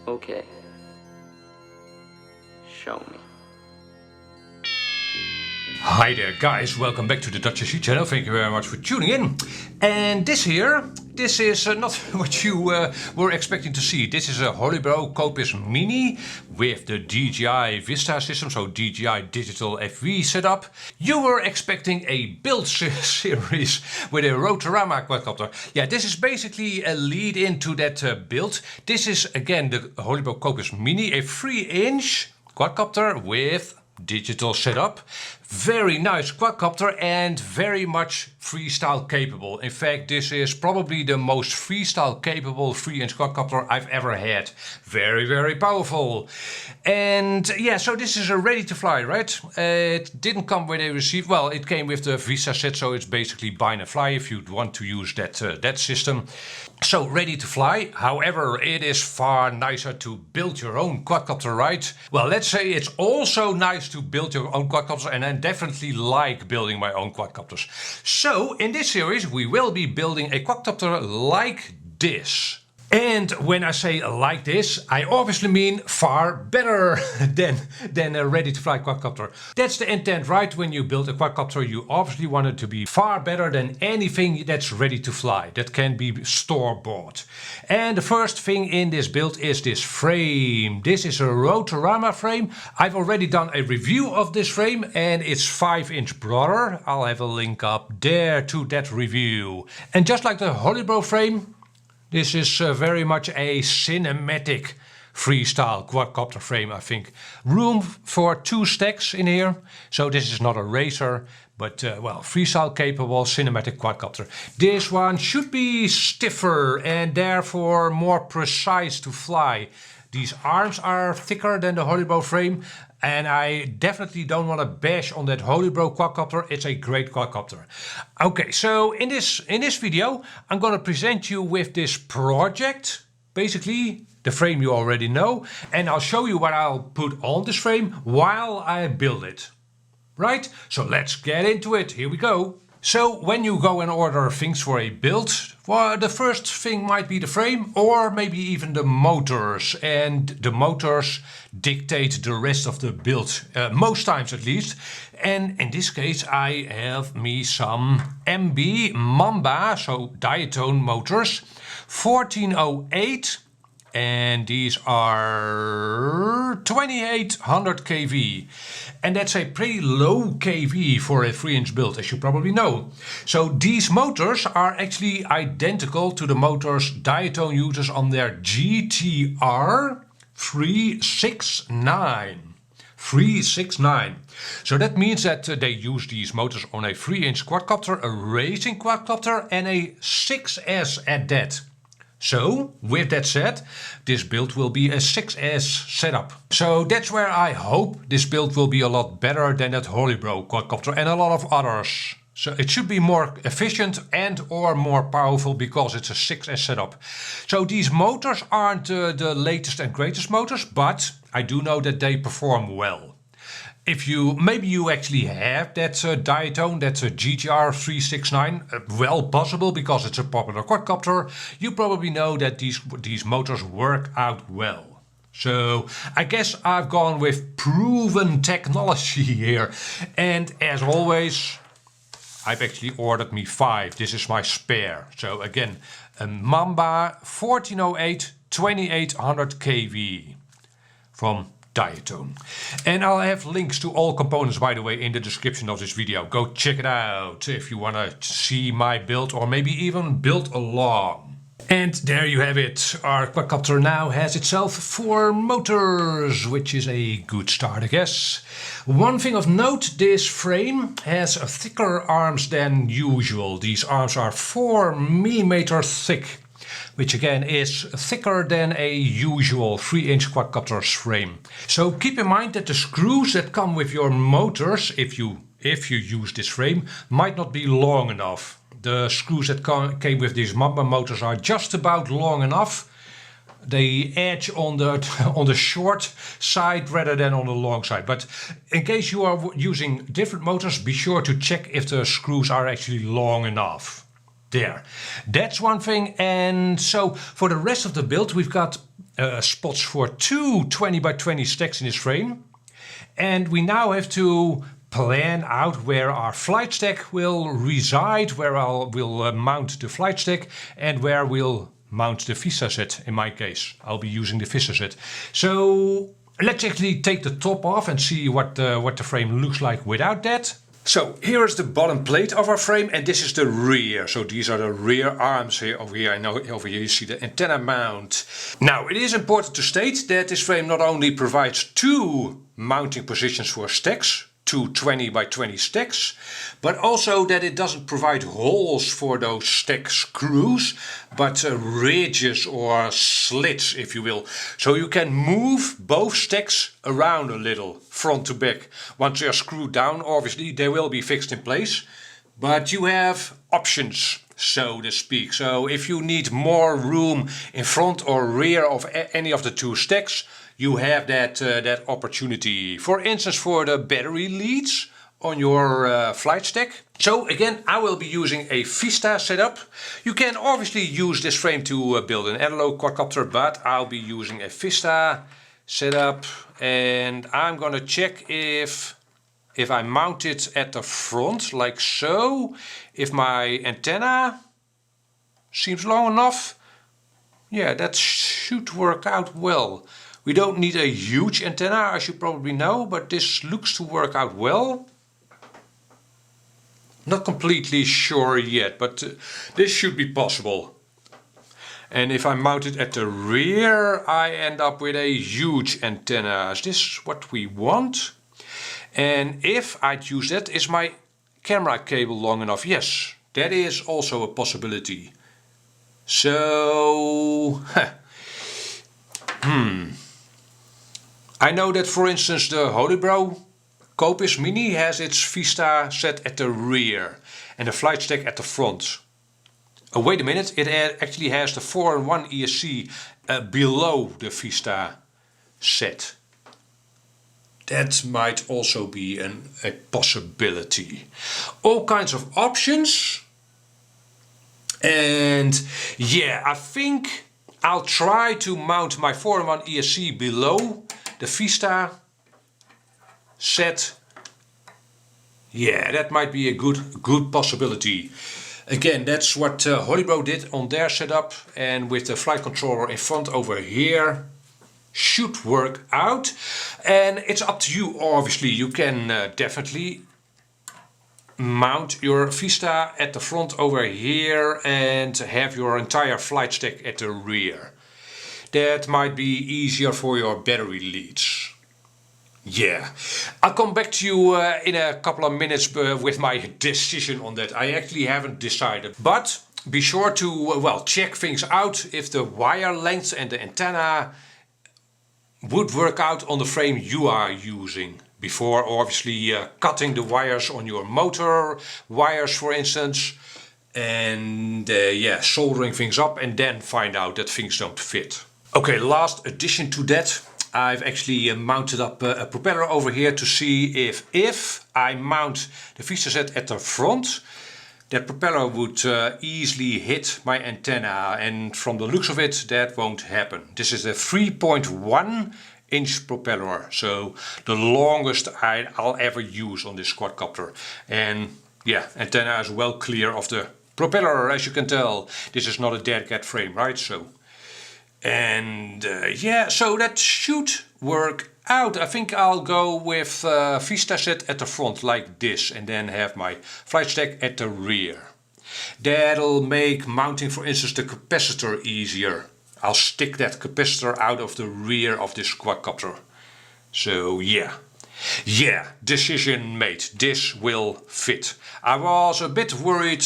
Okay. Show me. Hi there guys, welcome back to the Dutch SC channel. Thank you very much for tuning in. And this is not what you were expecting to see. This is a Holybro Copis Mini with the DJI Vista system, so DJI digital FPV setup. You were expecting a build series with a Rotorama quadcopter. Yeah, this is basically a lead into that build. This is again the Holybro Copis Mini, a 3-inch quadcopter with digital setup. Very nice quadcopter and very much freestyle capable. In fact, this is probably the most freestyle capable 3-inch quadcopter I've ever had. Very, very powerful. And yeah, so this is a ready to fly, right? It didn't come with a receiver. Well, it came with the Vista set, so it's basically bind and fly if you'd want to use that system. So ready to fly. However, it is far nicer to build your own quadcopter, right? Well, let's say it's also nice to build your own quadcopter, and I definitely like building my own quadcopters. So in this series we will be building a quadcopter like this. And when I say like this, I obviously mean far better than a ready-to-fly quadcopter. That's the intent, right? When you build a quadcopter, you obviously want it to be far better than anything that's ready to fly, that can be store-bought. And the first thing in this build is this frame. This is a Rotorama frame. I've already done a review of this frame and it's 5-inch broader. I'll have a link up there to that review. And just like the Holybro frame, this is very much a cinematic freestyle quadcopter frame, I think. Room for 2 stacks in here. So this is not a racer, but well, freestyle capable cinematic quadcopter. This one should be stiffer and therefore more precise to fly. These arms are thicker than the Holybro frame, and I definitely don't want to bash on that Holybro quadcopter. It's a great quadcopter. Okay, so in this video, I'm going to present you with this project. Basically, the frame you already know, and I'll show you what I'll put on this frame while I build it. Right? So let's get into it. Here we go. So when you go and order things for a build, well, the first thing might be the frame or maybe even the motors. And the motors dictate the rest of the build, most times at least. And in this case I have me some Mamba, so Diatone motors, 1408. And these are 2800 kV. And that's a pretty low kV for a 3-inch build, as you probably know. So these motors are actually identical to the motors Diatone uses on their GTR 369. 369. So that means that they use these motors on a 3-inch quadcopter, a racing quadcopter, and a 6S at that. So, with that said, this build will be a 6S setup. So that's where I hope this build will be a lot better than that Holybro quadcopter and a lot of others. So it should be more efficient and or more powerful because it's a 6S setup. So these motors aren't the latest and greatest motors, but I do know that they perform well. If maybe you actually have that Diatone, that's a GTR 369, well possible because it's a popular quadcopter, you probably know that these motors work out well. So I guess I've gone with proven technology here. And as always, I've actually ordered me 5. This is my spare. So again, a Mamba 1408 2800 kV from Diatone. And I'll have links to all components, by the way, in the description of this video. Go check it out if you want to see my build or maybe even build along. And there you have it. Our quadcopter now has itself 4 motors, which is a good start, I guess. One thing of note, this frame has thicker arms than usual. These arms are 4 mm thick, which again is thicker than a usual 3-inch quadcopter's frame. So keep in mind that the screws that come with your motors, if you use this frame, might not be long enough. The screws that came with these Mamba motors are just about long enough. They edge on the short side rather than on the long side. But in case you are using different motors, be sure to check if the screws are actually long enough. There. That's one thing. And so for the rest of the build, we've got spots for two 20 by 20 stacks in this frame. And we now have to plan out where our flight stack will reside, where we'll mount the flight stack, and where we'll mount the Vista set. In my case, I'll be using the Vista set. So let's actually take the top off and see what the frame looks like without that. So here is the bottom plate of our frame, and this is the rear. So these are the rear arms here. Over here, I know over here you see the antenna mount. Now it is important to state that this frame not only provides two mounting positions for stacks, two 20 by 20 stacks, but also that it doesn't provide holes for those stack screws, but ridges or slits, if you will. So you can move both stacks around a little, front to back. Once they are screwed down, obviously they will be fixed in place, but you have options, so to speak. So if you need more room in front or rear of any of the two stacks, you have that opportunity. For instance, for the battery leads on your flight stack. So again, I will be using a Vista setup. You can obviously use this frame to build an analog quadcopter, but I'll be using a Vista setup, and I'm gonna check if I mount it at the front like so, if my antenna seems long enough. Yeah, that should work out well. We don't need a huge antenna, as you probably know, but this looks to work out well. Not completely sure yet, but this should be possible. And if I mount it at the rear, I end up with a huge antenna. Is this what we want? And if I'd use that, is my camera cable long enough? Yes, that is also a possibility. So, I know that, for instance, the Holybro Copis Mini has its Vista set at the rear and the flight stack at the front. Oh, wait a minute, it actually has the 4-in-1 ESC below the Vista set. That might also be a possibility. All kinds of options. And yeah, I think I'll try to mount my 4-in-1 ESC below the Vista set. Yeah, that might be a good possibility. Again, that's what Holybro did on their setup, and with the flight controller in front over here, should work out. And it's up to you, obviously. You can definitely mount your Vista at the front over here and have your entire flight stack at the rear. That might be easier for your battery leads. Yeah, I'll come back to you in a couple of minutes with my decision on that. I actually haven't decided, but be sure to check things out if the wire length and the antenna would work out on the frame you are using before obviously cutting the wires on your motor wires, for instance, and soldering things up and then find out that things don't fit. Okay, last addition to that, I've actually mounted up a propeller over here to see if I mount the Vista set at the front, that propeller would easily hit my antenna, and from the looks of it that won't happen. This is a 3.1 inch propeller, so the longest I'll ever use on this quadcopter. And yeah, antenna is well clear of the propeller, as you can tell. This is not a dead cat frame, right? So, and so that should work out. I think I'll go with Vista set at the front like this, and then have my flight stack at the rear. That'll make mounting, for instance, the capacitor easier. I'll stick that capacitor out of the rear of this quadcopter. So yeah, decision made. This will fit. I was a bit worried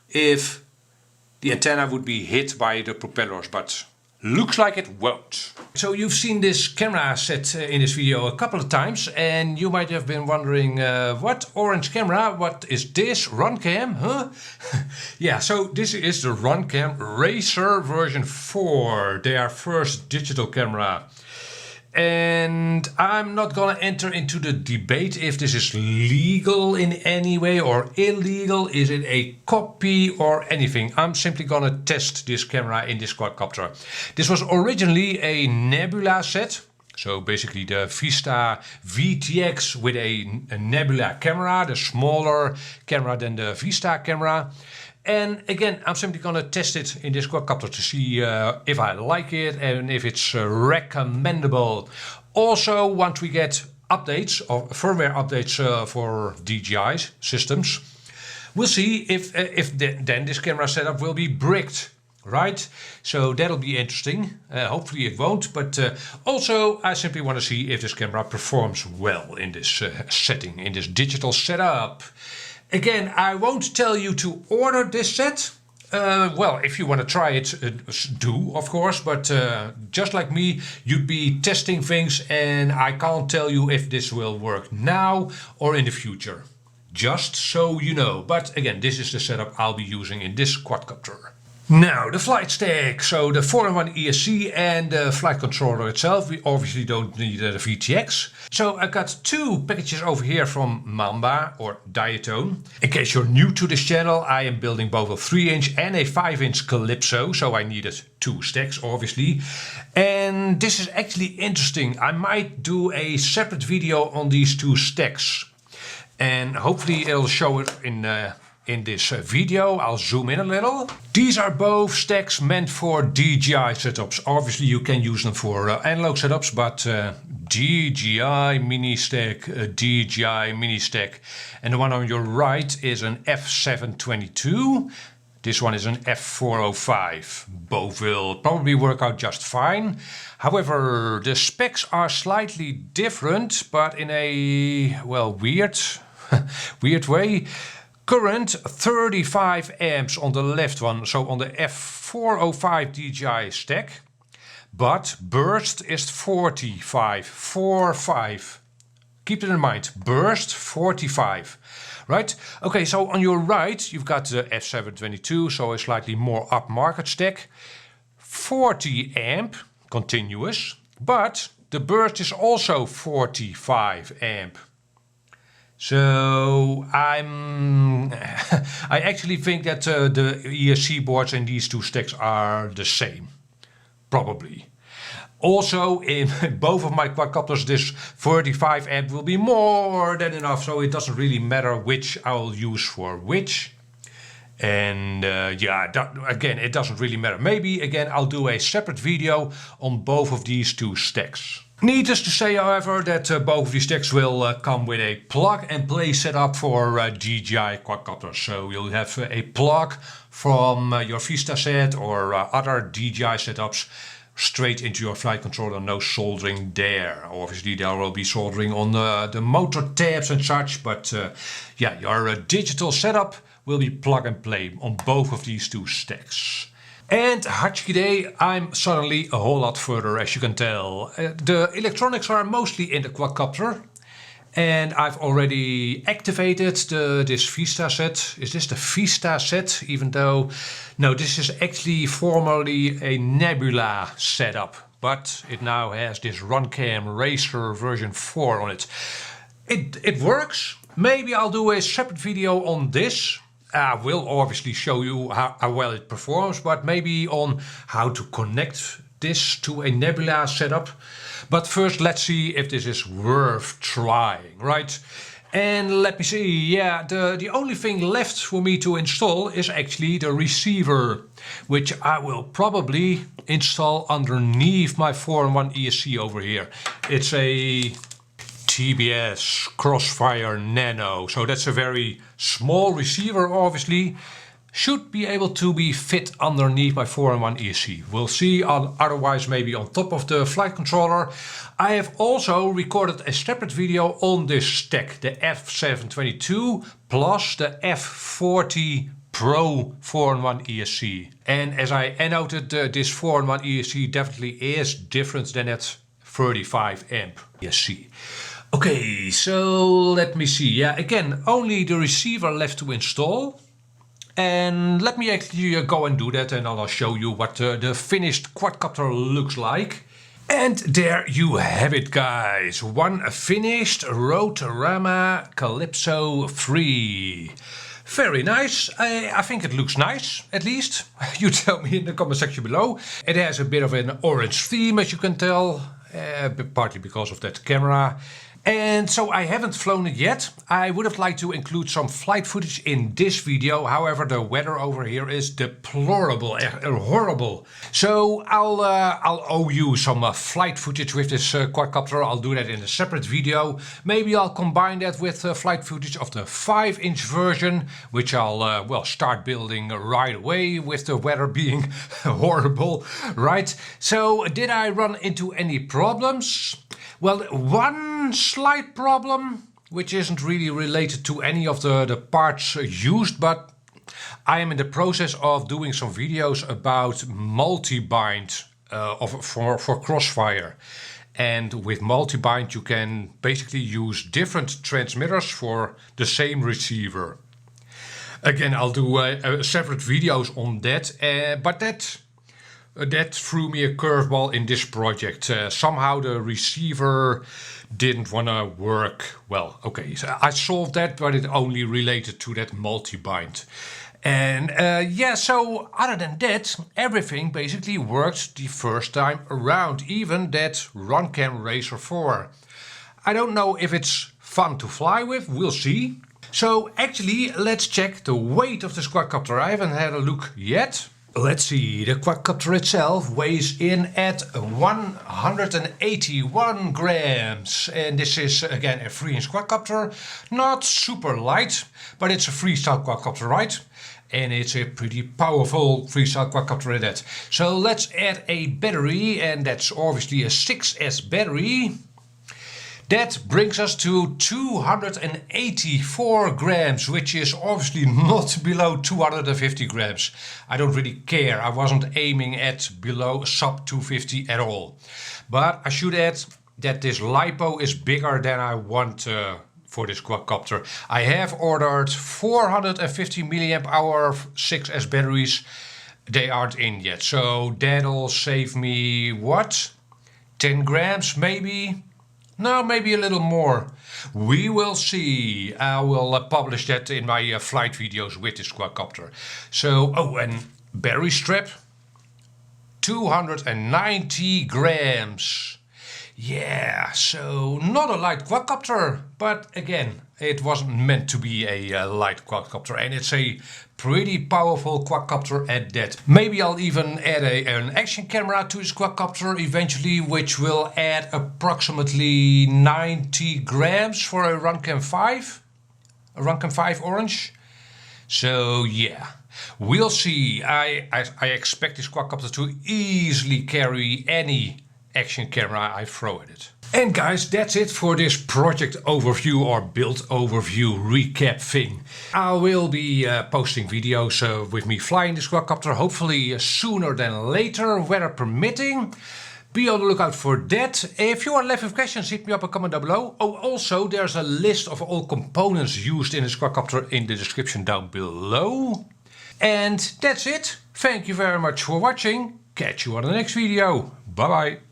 if the antenna would be hit by the propellers, but looks like it won't. So you've seen this camera set in this video a couple of times, and you might have been wondering, what orange camera, what is this, Runcam, huh? Yeah, so this is the Runcam Racer version 4, their first digital camera. And I'm not gonna enter into the debate if this is legal in any way or illegal. Is it a copy or anything? I'm simply gonna test this camera in this quadcopter. This was originally a Nebula set. So basically the Vista VTX with a Nebula camera, the smaller camera than the Vista camera. And again, I'm simply gonna test it in this quadcopter to see if I like it and if it's recommendable. Also, once we get updates or firmware updates for DJI systems, we'll see if then this camera setup will be bricked. Right, so that'll be interesting. Hopefully it won't, but also I simply want to see if this camera performs well in this setting, in this digital setup. Again, I won't tell you to order this set. Well, if you want to try it, do, of course, but just like me, you'd be testing things and I can't tell you if this will work now or in the future. Just so you know. But again, this is the setup I'll be using in this quadcopter. Now, the flight stack, so the 4-in-1 ESC and the flight controller itself. We obviously don't need the VTX. So I got two packages over here from Mamba or Diatone. In case you're new to this channel, I am building both a 3-inch and a 5-inch Calypso, so I needed two stacks, obviously. And this is actually interesting. I might do a separate video on these two stacks. And hopefully it'll show it in this video. I'll zoom in a little. These are both stacks meant for DJI setups. Obviously you can use them for analog setups, but DJI mini stack, DJI mini stack. And the one on your right is an F722. This one is an F405. Both will probably work out just fine. However, the specs are slightly different, but in a, well, weird way. Current 35 amps on the left one, so on the F405 DJI stack, but burst is 45. Keep it in mind, burst 45, right? Okay, so on your right, you've got the F722, so a slightly more upmarket stack, 40 amp, continuous, but the burst is also 45 amp. So I actually think that the ESC boards in these two stacks are the same, probably. Also, in both of my quadcopters, this 35 amp will be more than enough, so it doesn't really matter which I'll use for which. And yeah, again, it doesn't really matter. Maybe, again, I'll do a separate video on both of these two stacks. Needless to say, however, that both of these stacks will come with a plug-and-play setup for DJI quadcopters. So you'll have a plug from your Vista set or other DJI setups straight into your flight controller, no soldering there. Obviously there will be soldering on the motor tabs and such, but yeah, your digital setup will be plug-and-play on both of these two stacks. And Hachkide, I'm suddenly a whole lot further, as you can tell. The electronics are mostly in the quadcopter. And I've already activated this Vista set. Is this the Vista set? Even though, no, this is actually formerly a Nebula setup. But it now has this Runcam Racer version 4 on it. It works. Maybe I'll do a separate video on this. I will obviously show you how well it performs, but maybe on how to connect this to a Nebula setup. But first, let's see if this is worth trying, right? And let me see, yeah, the only thing left for me to install is actually the receiver, which I will probably install underneath my 4-in-1 ESC over here. It's a TBS Crossfire NANO, so that's a very small receiver, obviously. Should be able to be fit underneath my 4-in-1 ESC. We'll see, otherwise maybe on top of the flight controller. I have also recorded a separate video on this stack, the F722 plus the F40 Pro 4-in-1 ESC. And as I noted, this 4-in-1 ESC definitely is different than that 35 amp ESC. Okay, so let me see. Yeah, again, only the receiver left to install. And let me actually go and do that, and I'll show you what the finished quadcopter looks like. And there you have it, guys. One finished Rotorama Calypso 3. Very nice. I think it looks nice, at least. You tell me in the comment section below. It has a bit of an orange theme, as you can tell. Partly because of that camera. And so I haven't flown it yet. I would have liked to include some flight footage in this video. However, the weather over here is deplorable, horrible. So I'll owe you some flight footage with this quadcopter. I'll do that in a separate video. Maybe I'll combine that with flight footage of the 5-inch version, which I'll well, start building right away with the weather being horrible, right? So did I run into any problems? Well, one slight problem, which isn't really related to any of the parts used, but I am in the process of doing some videos about multi-bind for Crossfire. And with multi-bind you can basically use different transmitters for the same receiver. Again, I'll do separate videos on that, but that threw me a curveball in this project. Somehow the receiver didn't want to work well. Okay, so I solved that, but it only related to that multi-bind. And yeah, so other than that, everything basically worked the first time around, even that Runcam Racer 4. I don't know if it's fun to fly with, we'll see. So actually, let's check the weight of this quadcopter. I haven't had a look yet. Let's see, the quadcopter itself weighs in at 181 grams. And this is again a 3-inch quadcopter. Not super light, but it's a freestyle quadcopter, right? And it's a pretty powerful freestyle quadcopter at that. So let's add a battery, and that's obviously a 6S battery. That brings us to 284 grams, which is obviously not below 250 grams. I don't really care. I wasn't aiming at below sub 250 at all. But I should add that this LiPo is bigger than I want for this quadcopter. I have ordered 450 milliamp hour 6S batteries. They aren't in yet. So that'll save me, what? 10 grams maybe? No, maybe a little more. We will see. I will publish that in my flight videos with this quadcopter. So, oh, and battery strap, 290 grams. Yeah, so not a light quadcopter, but again, it wasn't meant to be a light quadcopter, and it's a pretty powerful quadcopter at that. Maybe I'll even add an action camera to this quadcopter eventually, which will add approximately 90 grams for a Runcam 5 orange. So yeah, we'll see. I expect this quadcopter to easily carry any action camera I throw at it. And guys, that's it for this project overview or build overview recap thing. I will be posting videos with me flying this quadcopter, hopefully sooner than later, weather permitting. Be on the lookout for that. If you are left with questions, hit me up a comment down below. Oh, also there's a list of all components used in this quadcopter in the description down below. And that's it. Thank you very much for watching. Catch you on the next video. Bye bye.